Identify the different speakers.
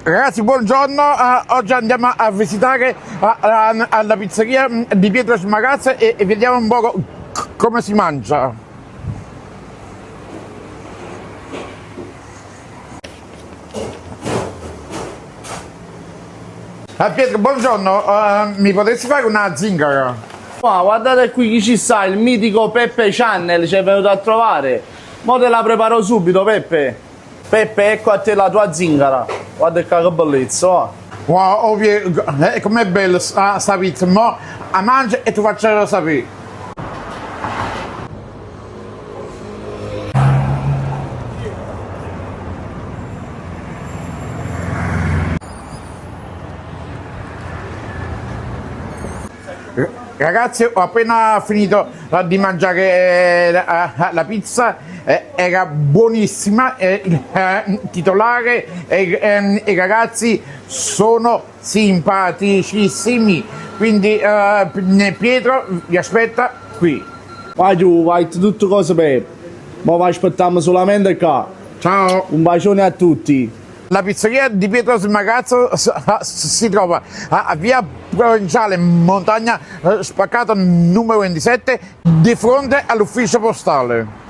Speaker 1: Ragazzi, buongiorno. Oggi andiamo a visitare la pizzeria di Pietro Smagazza e vediamo un po' come si mangia. Pietro, buongiorno. Mi potresti fare una zingara?
Speaker 2: Ma guardate qui chi ci sta, il mitico Peppe Channel ci è venuto a trovare. Mo te la preparo subito, Peppe. Peppe, ecco a te la tua zingara. Guarda che bellezza, va.
Speaker 1: Wow, ovvio, com'è bello sta pizza. Mo la mangi e ti faccio sapere. Ragazzi, ho appena finito di mangiare la pizza, era buonissima, il titolare e i ragazzi sono simpaticissimi, quindi Pietro vi aspetta qui.
Speaker 2: Vai giù, vai tutte cose Peppe. Ma vai aspettiamo solamente qua.
Speaker 1: Ciao!
Speaker 2: Un bacione a tutti.
Speaker 1: La pizzeria di Pietro Smagazzo si trova a via Provinciale Montagna Spaccato numero 27 di fronte all'ufficio postale.